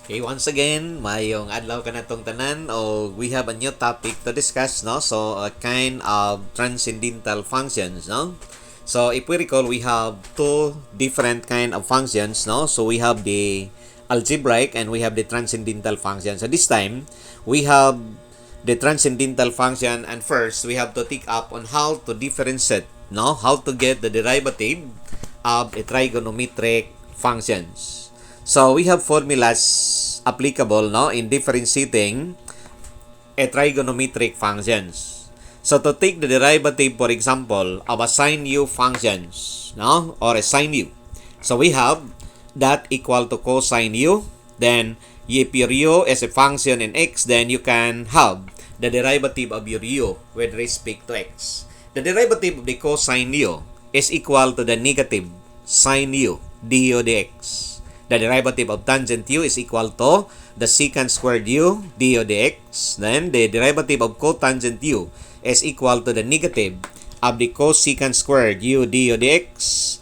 Okay, once again, mayong adlaw ka na tong tanan o we have a new topic to discuss, no? So, a kind of transcendental functions, no? So, if we recall, we have two different kind of functions, no? So, we have the algebraic and we have the transcendental function. So, this time, we have the transcendental function, and first, we have to take up on how to differentiate, no? How to get the derivative of a trigonometric functions. So, we have formulas applicable, no, in differentiating a trigonometric functions. So, to take the derivative, for example, of a sine u functions, no, or a sine u. So, we have that equal to cosine u. Then, if your u is a function in x, then you can have the derivative of your u with respect to x. The derivative of the cosine u is equal to the negative sine u du dx. The derivative of tangent u is equal to the secant squared u du dx. Then, the derivative of cotangent u is equal to the negative of the cosecant squared u du dx.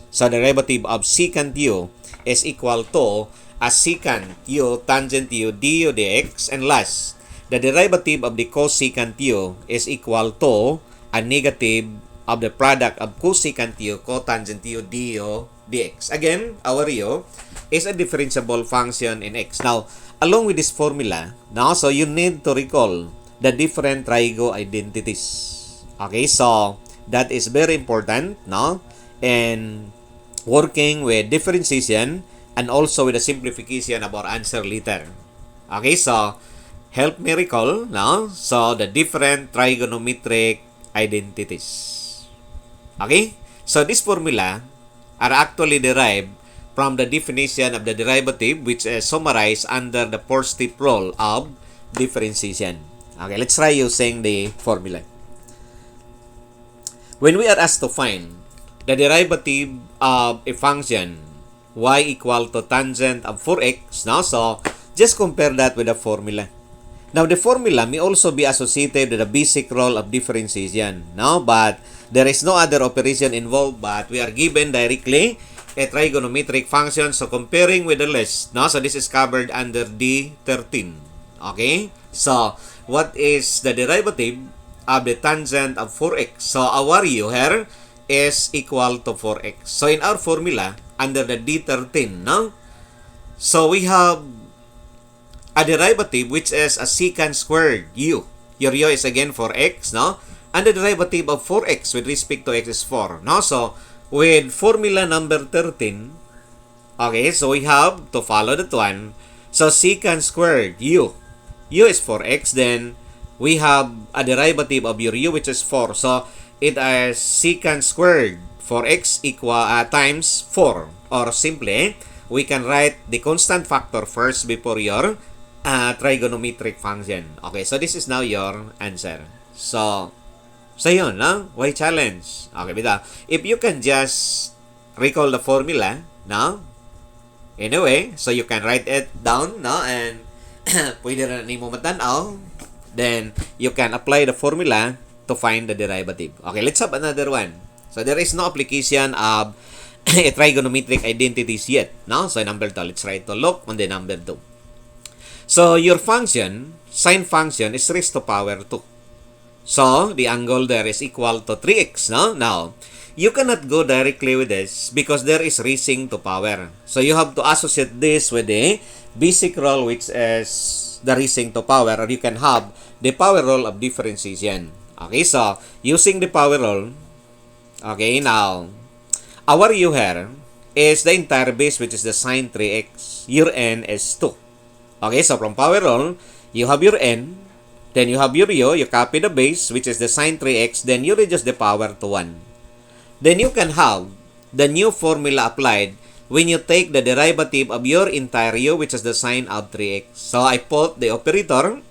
So, the derivative of secant u is equal to a secant u tangent u du dx. And last, the derivative of the cosecant u is equal to a negative of the product of cosecant u cotangent u du dx. Again, our u is a differentiable function in x. Now, along with this formula, now, so you need to recall the different Trigo identities. Okay, so that is very important, no? And working with differentiation and also with the simplification of our answer later. Okay, so help me recall, no? So the different trigonometric identities. Okay, so this formula are actually derived from the definition of the derivative, which is summarized under the four-step rule of differentiation. Okay, let's try using the formula. When we are asked to find the derivative of a function y equal to tangent of 4x, now, so just compare that with the formula. Now, the formula may also be associated with the basic rule of differentiation, no? But there is no other operation involved, but we are given directly a trigonometric function. So, comparing with the list, no? So, this is covered under D13. Okay? So, what is the derivative of the tangent of 4x? So, our u here is equal to 4x. So, in our formula, under the D13, no? So, we have a derivative which is a secant squared u. Your u is again 4x, no? And the derivative of 4x with respect to x is 4, no? So, with formula number 13, okay, so we have to follow that one. So, secant squared u. U is 4x, then we have a derivative of your u which is 4. So, it is secant squared 4x equal times 4. Or simply, we can write the constant factor first before your trigonometric function. Okay, so this is now your answer. So yun, no? Why challenge? Okay, bita. If you can just recall the formula, no? Anyway, so you can write it down, no? And pwede rin mo matanaw. Then, you can apply the formula to find the derivative. Okay, let's have another one. So, there is no application of a trigonometric identities yet, no? So, number 2, let's try to look on the number 2. So, your function, sine function, is raised to power 2. So, the angle there is equal to 3x, no? Now, you cannot go directly with this because there is raising to power. So, you have to associate this with the basic rule which is the raising to power, or you can have the power rule of differentiation. Okay, so, using the power rule, okay, now, our u here is the entire base which is the sine 3x. Your n is 2. Okay, so from power rule, you have your n, then you have your u, you copy the base, which is the sine 3x, then you reduce the power to 1. Then you can have the new formula applied when you take the derivative of your entire u, which is the sine of 3x. So, I put the operator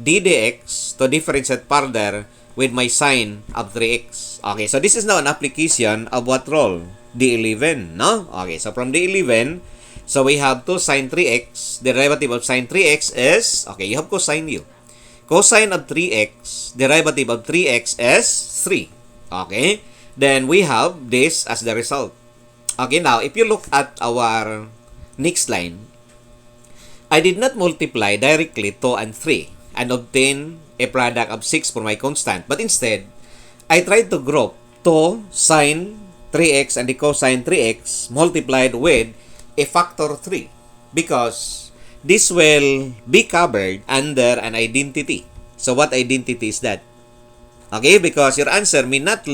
d dx to differentiate further with my sine of 3x. Okay, so this is now an application of what rule? D11, no? Okay, so from D11, so we have 2 sine 3x. The derivative of sine 3x is, okay, you have cosine u. Cosine of 3x, derivative of 3x is 3. Okay? Then we have this as the result. Okay, now, if you look at our next line, I did not multiply directly 2 and 3 and obtain a product of 6 for my constant. But instead, I tried to group 2 sine 3x and the cosine 3x multiplied with a factor 3 because this will be covered under an identity. So what identity is that? Okay, because your answer may not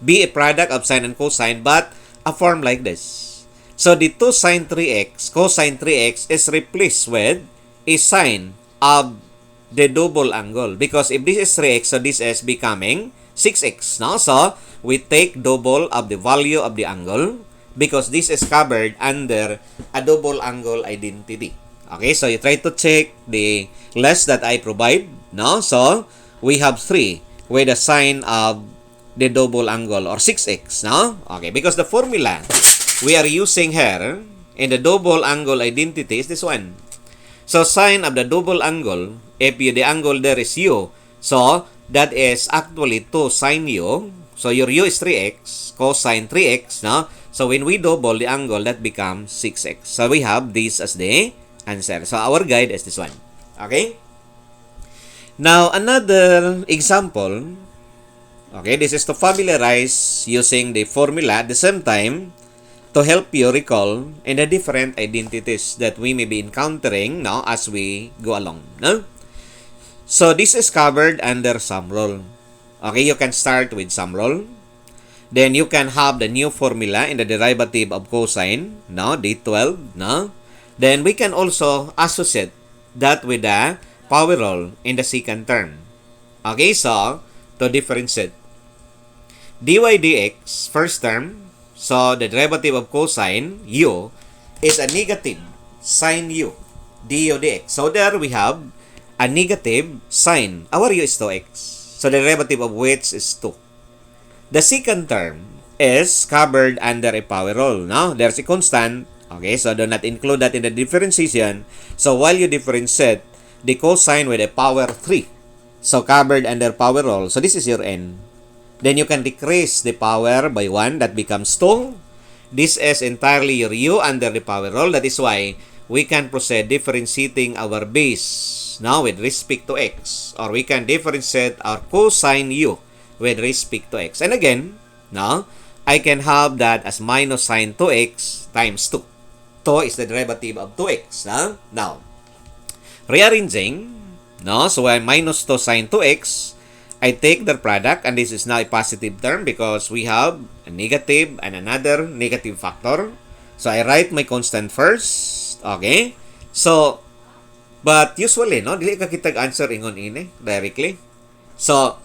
be a product of sine and cosine, but a form like this. So the 2 sine 3x, cosine 3x is replaced with a sine of the double angle. Because if this is 3x, so this is becoming 6x. No? So we take double of the value of the angle because this is covered under a double angle identity. Okay, so you try to check the less that I provide. No? So we have 3 with a sine of the double angle or 6x. No? Okay, because the formula we are using here in the double angle identity is this one. So sine of the double angle, if the angle there is u, so that is actually 2 sine u. So your u is 3x, cosine 3x, no? So when we double the angle, that becomes 6x. So we have this as the answer. So our guide is this one. Okay? Now, another example. Okay, this is to familiarize using the formula at the same time to help you recall in the different identities that we may be encountering now as we go along. No? So this is covered under sum rule. Okay, you can start with sum rule. Then you can have the new formula in the derivative of cosine, no, d12, no. Then we can also associate that with the power rule in the second term. Okay, so to differentiate dy dx, first term, so the derivative of cosine u is a negative sine u du dx. So there we have a negative sine. Our u is 2x. So the derivative of which is 2. The second term is covered under a power rule. No? There's a constant. Okay, so do not include that in the differentiation. So while you differentiate the cosine with a power 3, so covered under power rule. So this is your n. Then you can decrease the power by 1. That becomes 2. This is entirely your u under the power rule. That is why we can proceed differentiating our base now with respect to x. Or we can differentiate our cosine u with respect to x. And again, now, I can have that as minus sine 2x times 2. 2 is the derivative of 2x. No? Now, rearranging, no? So I minus 2 sine 2x, I take the product, and this is now a positive term because we have a negative and another negative factor. So I write my constant first. Okay? So, but usually, no? Dili ka kitag answer ingon ini directly. So,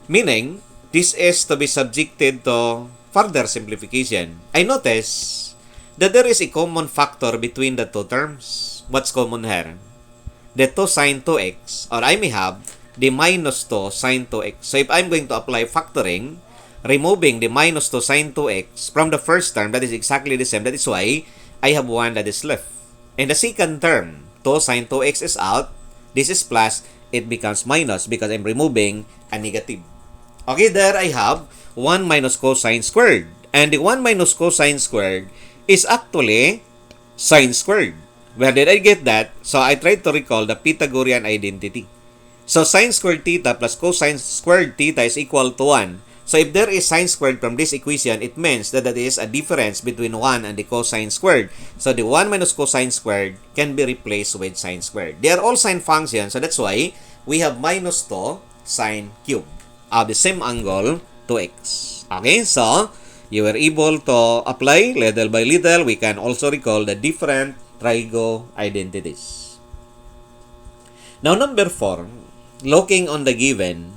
meaning, this is to be subjected to further simplification. I notice that there is a common factor between the two terms. What's common here? The 2 sine 2x, or I may have the minus 2 sine 2x. So if I'm going to apply factoring, removing the minus 2 sine 2x from the first term, that is exactly the same. That is why I have 1 that is left. In the second term, 2 sine 2x is out. This is plus. It becomes minus because I'm removing a negative. Okay, there I have 1 minus cosine squared. And the 1 minus cosine squared is actually sine squared. Where did I get that? So I tried to recall the Pythagorean identity. So sine squared theta plus cosine squared theta is equal to 1. So if there is sine squared from this equation, it means that that is a difference between 1 and the cosine squared. So the 1 minus cosine squared can be replaced with sine squared. They are all sine functions, so that's why we have minus 2 sine cube of the same angle 2x. Okay, so you were able to apply little by little. We can also recall the different Trigo identities. Now, number 4, looking on the given,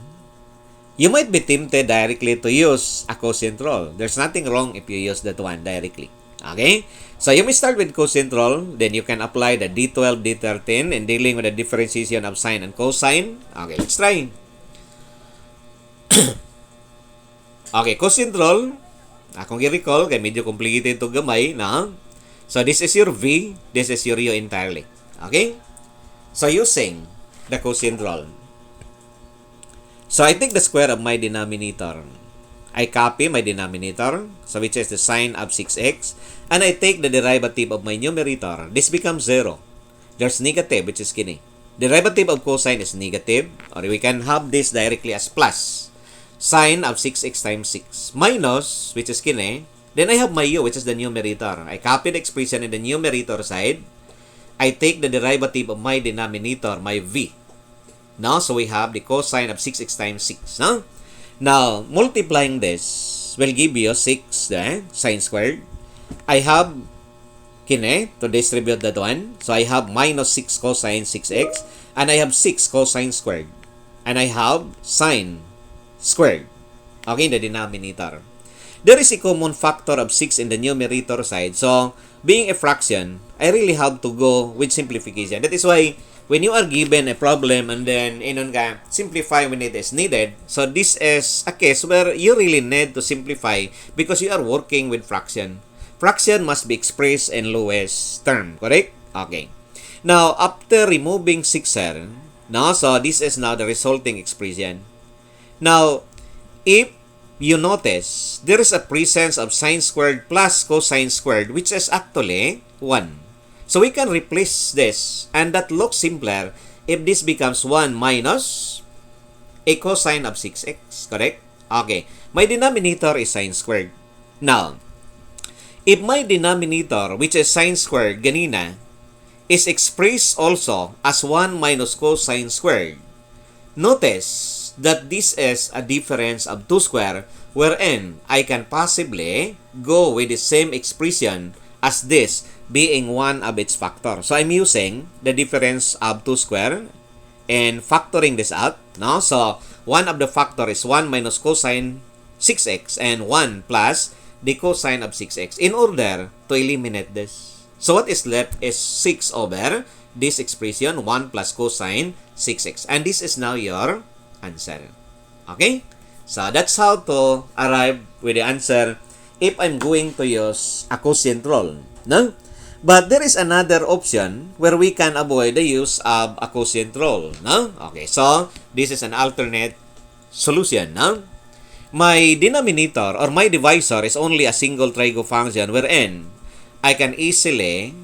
you might be tempted directly to use a quotient rule. There's nothing wrong if you use that one directly. Okay? So, you may start with quotient rule. Then, you can apply the D12, D13 in dealing with the differentiation of sine and cosine. Okay, let's try. Okay, quotient rule. Kung i-recall, kaya medyo complicated ito gamay, na. So, this is your V. This is your U entirely. Okay? So, using the quotient rule. So, I take the square of my denominator. I copy my denominator, so which is the sine of 6x. And I take the derivative of my numerator. This becomes 0. there's negative, which is kini. Derivative of cosine is negative, or we can have this directly as plus. Sine of 6x times 6 minus, which is kini. Then I have my u, which is the numerator. I copy the expression in the numerator side. I take the derivative of my denominator, my v. No? So we have the cosine of 6x times 6. No? Now, multiplying this will give you 6 sine squared. I have kine to distribute that one. So I have minus 6 cosine 6x. And I have 6 cosine squared. And I have sine squared. Okay, in the denominator. There is a common factor of 6 in the numerator side. So, being a fraction, I really have to go with simplification. That is why, when you are given a problem and then simplify when it is needed, so this is a case where you really need to simplify because you are working with fraction. Fraction must be expressed in lowest term, correct? Okay. Now, after removing 6 here, no, so this is now the resulting expression. Now, if you notice, there is a presence of sine squared plus cosine squared, which is actually 1. So we can replace this, and that looks simpler if this becomes 1 minus a cosine of 6x, correct? Okay. My denominator is sine squared. Now, if my denominator, which is sine squared, ganina, is expressed also as 1 minus cosine squared, notice that this is a difference of 2 square, wherein I can possibly go with the same expression as this being one of its factor. So I'm using the difference of 2 square and factoring this out. No? So one of the factor is 1 minus cosine 6x and 1 plus the cosine of 6x in order to eliminate this. So what is left is 6 over this expression 1 plus cosine 6x. And this is now your answer. Okay? So that's how to arrive with the answer if I'm going to use a quotient rule. No? But there is another option where we can avoid the use of a quotient rule. No? Okay, so this is an alternate solution. No? My denominator or my divisor is only a single Trigo function wherein I can easily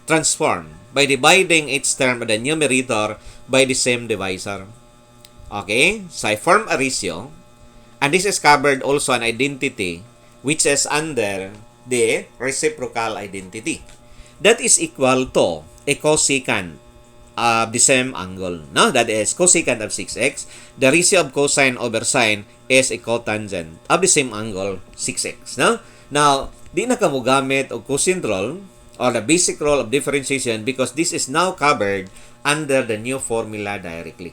transform by dividing each term of the numerator by the same divisor. Okay, so I form a ratio, and this is covered also an identity which is under the reciprocal identity. That is equal to a cosecant of the same angle. No, that is cosecant of 6x. The ratio of cosine over sine is a cotangent of the same angle 6x. No, now di na kamo gamit og quotient rule or the basic rule of differentiation because this is now covered under the new formula directly.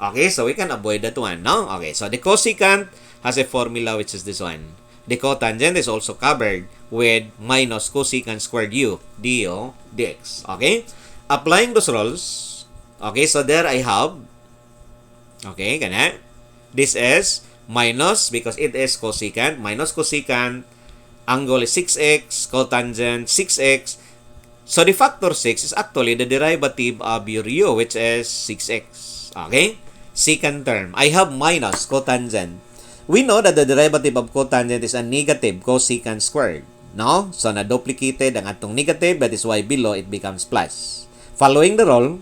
Okay, so we can avoid that one, no? Okay, so the cosecant has a formula which is this one. The cotangent is also covered with minus cosecant squared u du dx. Okay? Applying those rules, okay, so there I have, okay, ganyan. This is minus, because it is cosecant, minus cosecant, angle is 6x, cotangent 6x. So the factor 6 is actually the derivative of your u, which is 6x. Okay? Second term, I have minus cotangent. We know that the derivative of cotangent is a negative cosecant squared. No? So, na-duplicated ang atong negative. That is why below it becomes plus. Following the rule,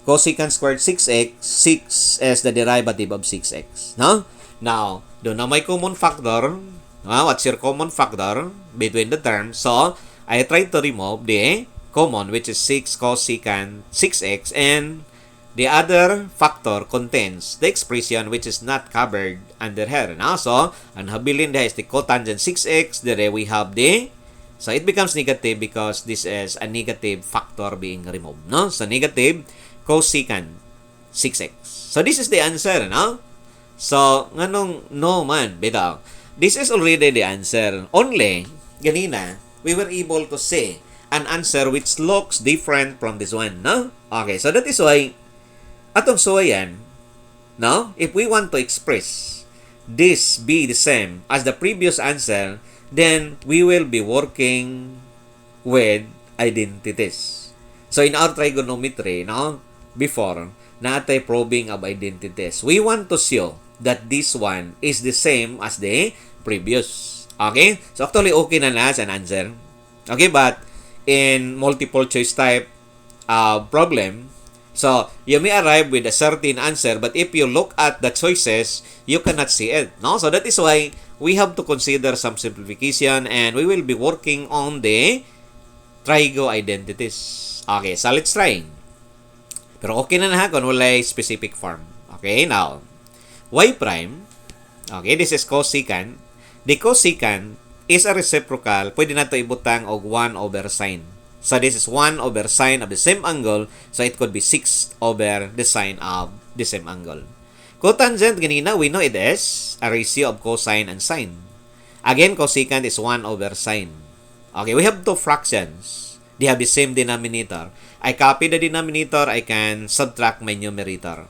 cosecant squared 6x, 6 is the derivative of 6x. No? Now, doon na may common factor. What's your common factor between the terms? So, I try to remove the common, which is 6 cosecant 6x, and the other factor contains the expression which is not covered under here. No? So, ang habilin there is the cotangent 6x. There we have the... So, it becomes negative because this is a negative factor being removed. No? So, negative cosecant 6x. So, this is the answer. No? So, nganong no man, bitaw. This is already the answer. Only, ganina, we were able to say an answer which looks different from this one. No? Okay, so that is why atong suwayan, no? If we want to express this be the same as the previous answer, then we will be working with identities. So in our trigonometry, no? Before, naatay probing of identities. We want to show that this one is the same as the previous. Okay? So actually, okay na as an answer. Okay, but in multiple choice type, problem, so you may arrive with a certain answer, but if you look at the choices, you cannot see it. No? So that is why we have to consider some simplification, and we will be working on the Trigo identities. Okay, so let's try. Pero okay na na kung wala specific form. Okay, now, y prime, okay, this is cosecant. The cosecant is a reciprocal, pwede na ito ibutang og 1 over sine. So this is 1 over sine of the same angle, so it could be 6 over the sine of the same angle. Cotangent, ganina, we know it is a ratio of cosine and sine. Again, cosecant is 1 over sine. Okay, we have two fractions. They have the same denominator. I copy the denominator, I can subtract my numerator.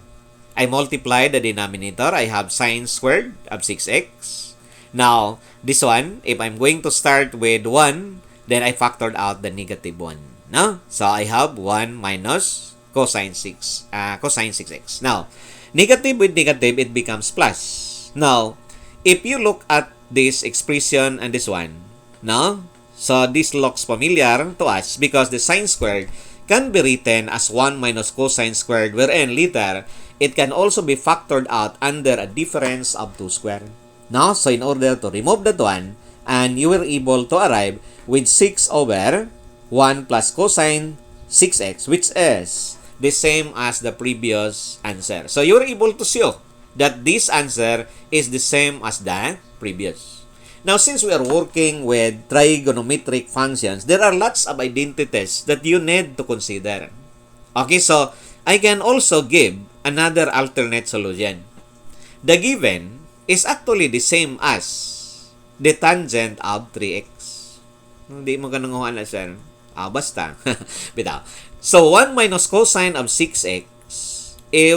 I multiply the denominator, I have sine squared of 6x. Now, this one, if I'm going to start with 1, then I factored out the negative 1. No? So, I have 1 minus cosine 6x. Now, negative with negative, it becomes plus. Now, if you look at this expression and this one, no? So, this looks familiar to us because the sine squared can be written as 1 minus cosine squared, wherein later, it can also be factored out under a difference of 2 squared. No? So, in order to remove that one, and you were able to arrive with 6 over 1 plus cosine 6x, which is the same as the previous answer. So, you were able to show that this answer is the same as the previous. Now, since we are working with trigonometric functions, there are lots of identities that you need to consider. Okay, so I can also give another alternate solution. The given is actually the same as the tangent of 3x. Hindi mo ganunguhan na, sir. Basta. Bitaw. So, 1 minus cosine of 6x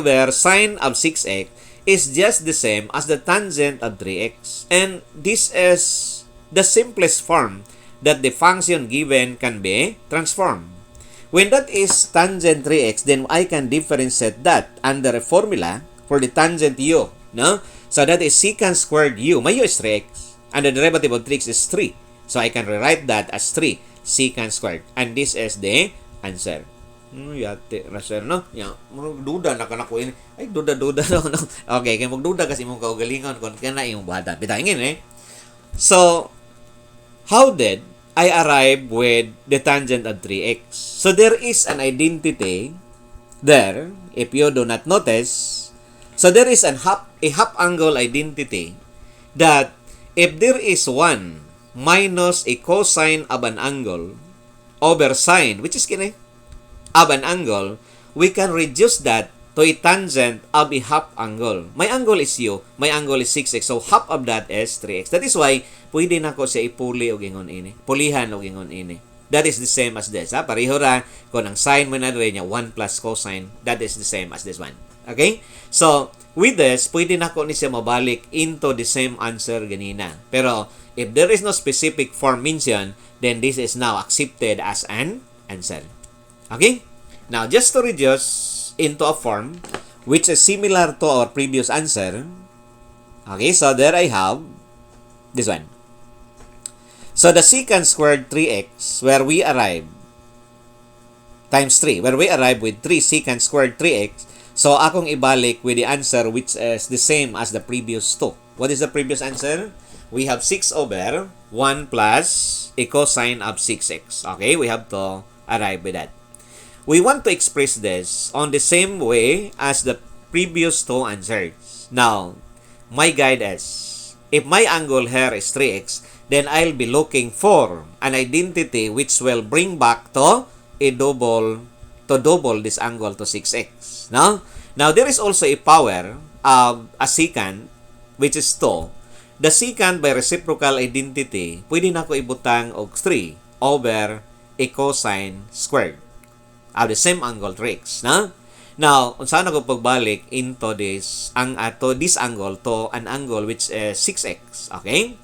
where sine of 6x is just the same as the tangent of 3x. And this is the simplest form that the function given can be transformed. When that is tangent 3x, then I can differentiate that under a formula for the tangent u. No? So that is secant squared u. My u is 3x. And the derivative of 3x is 3. So I can rewrite that as 3 secant squared. And this is the answer. Yate, raser, no? Duda na ka na ko ini. Ay, duda, no? Okay, kaya magduda kasi mong kaugalingon kung kana yung bata. Bitangin, eh. So, how did I arrive with the tangent of 3x? So, there is an identity there, if you do not notice. So, there is a half angle identity that if there is 1 minus a cosine of an angle over sine, which is kini, of an angle, we can reduce that to a tangent of a half angle. My angle is u, my angle is 6x, so half of that is 3x. That is why, pwede na ko siya ipuli o gingon ini. Pulihan o gingon ini. That is the same as this. Pareho ra, kung ang sine mo na rin niya, 1 plus cosine, that is the same as this one. Okay? So, with this, pwede na ko ni siya mabalik into the same answer ganina. Pero, if there is no specific form mentioned, then this is now accepted as an answer. Okay? Now, just to reduce into a form which is similar to our previous answer, okay, so there I have this one. So, the secant squared 3x, where we arrive, times 3, where we arrive with 3 secant squared 3x, so akong ibalik with the answer which is the same as the previous 2. What is the previous answer? We have 6 over 1 plus a cosine of 6x. Okay, we have to arrive with that. We want to express this on the same way as the previous 2 answers. Now, my guide is, if my angle here is 3x, then I'll be looking for an identity which will bring back to double this angle to 6x. Now, there is also a power of a secant, which is 2. The secant by reciprocal identity, pwede na ko ibutang og 3 over a cosine squared of the same angle 3x. Now, saan ako pagbalik into this angle to an angle which is 6x. Okay?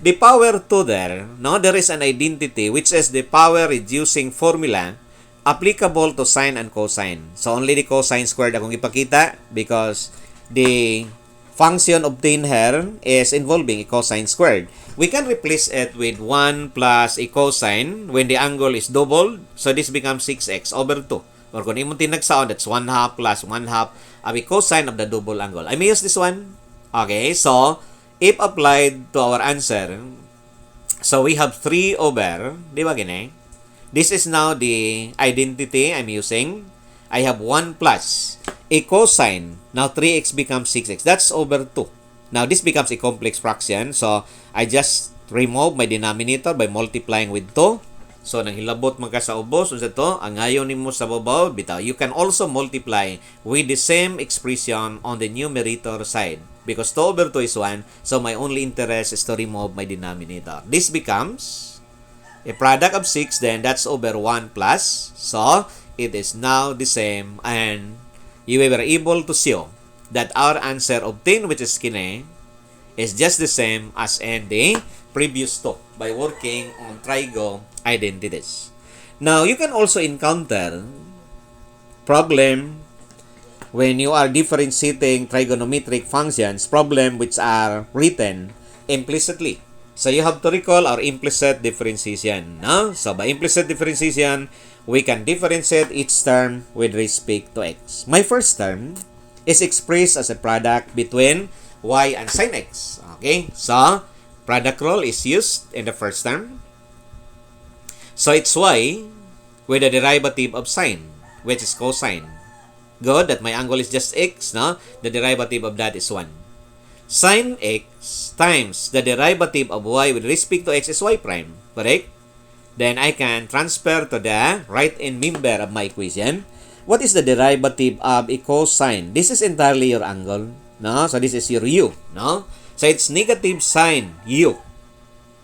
The power 2 there, there is an identity which is the power reducing formula applicable to sine and cosine. So, only the cosine squared akong ipakita because the function obtained here is involving a cosine squared. We can replace it with 1 plus a cosine when the angle is doubled. So, this becomes 6x over 2. Or kung imong tinagsaon, that's 1 half plus 1 half abi cosine of the double angle. I may use this one. Okay, so if applied to our answer, so we have 3 over, di ba gini? This is now the identity I'm using. I have 1 plus a cosine. Now 3x becomes 6x. That's over 2. Now this becomes a complex fraction. So I just remove my denominator by multiplying with 2. So nang hilabot man ka sa ubos, unsa to? Ang ngayon nimo sa babaw, bitaw. You can also multiply with the same expression on the numerator side. Because 2 over 2 is 1, so my only interest is to remove my denominator. This becomes a product of 6, then that's over 1 plus. So, it is now the same, and you were able to show that our answer obtained, which is kine, is just the same as in the previous two by working on Trigo identities. Now, you can also encounter problem when you are differentiating trigonometric functions, problem which are written implicitly. So you have to recall our implicit differentiation. No? So by implicit differentiation, we can differentiate each term with respect to x. My first term is expressed as a product between y and sin x. Okay? So product rule is used in the first term. So it's y with the derivative of sin, which is cosine. Good, that my angle is just x. No? The derivative of that is 1. Sin x times the derivative of y with respect to x is y prime. Correct? Then I can transfer to the right-hand member of my equation. What is the derivative of a cosine? This is entirely your angle. No? So this is your u. No? So it's negative sine u.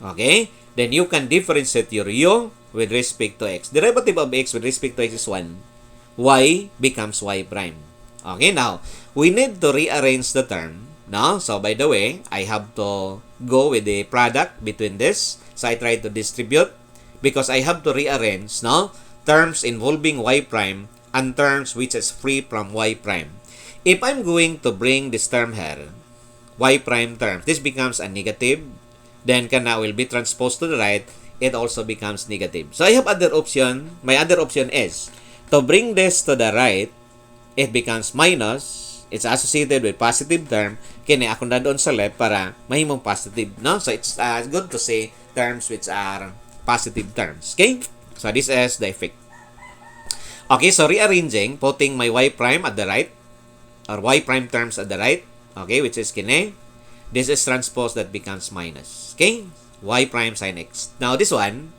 Okay? Then you can differentiate your u with respect to x. Derivative of x with respect to x is 1. Y becomes y prime. Okay? Now, we need to rearrange the term. No? So, by the way, I have to go with the product between this. So, I try to distribute because I have to rearrange, no? Terms involving y prime and terms which is free from y prime. If I'm going to bring this term here, y prime term, this becomes a negative. Then, kana will be transposed to the right. It also becomes negative. So, I have other option. My other option is to bring this to the right. It becomes minus. It's associated with positive term. Kini ako na doon sa left para mahimong positive, no? So it's good to say terms which are positive terms. Okay? So this is the effect. Okay, so rearranging, putting my y prime at the right or y prime terms at the right. Okay, which is kini. This is transpose that becomes minus. Okay? Y prime sin x. Now this one,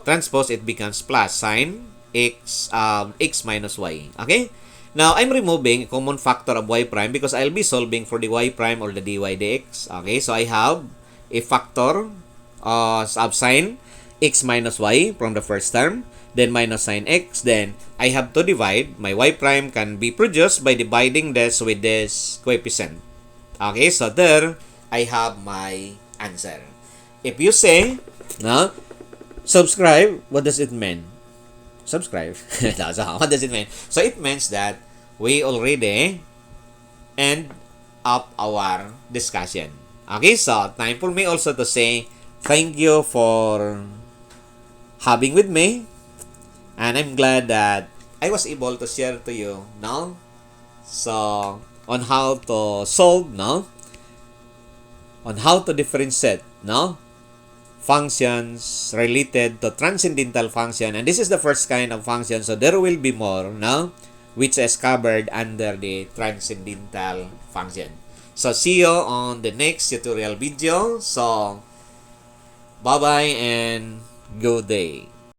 transpose it becomes plus sin x x minus y. Okay? Now, I'm removing a common factor of y prime because I'll be solving for the y prime or the dy dx. Okay, so I have a factor of sin x minus y from the first term, then minus sin x, then I have to divide. My y prime can be produced by dividing this with this coefficient. Okay, so there, I have my answer. If you say, no, subscribe, what does it mean? Subscribe. So, what does it mean? So it means that we already end up our discussion. Okay, so time for me also to say thank you for having with me, and I'm glad that I was able to share to you now so on how to solve, no, on how to differentiate, no, functions related to transcendental function, and this is the first kind of function, so there will be more, no, which is covered under the transcendental function. So see you on the next tutorial video. So bye bye and good day.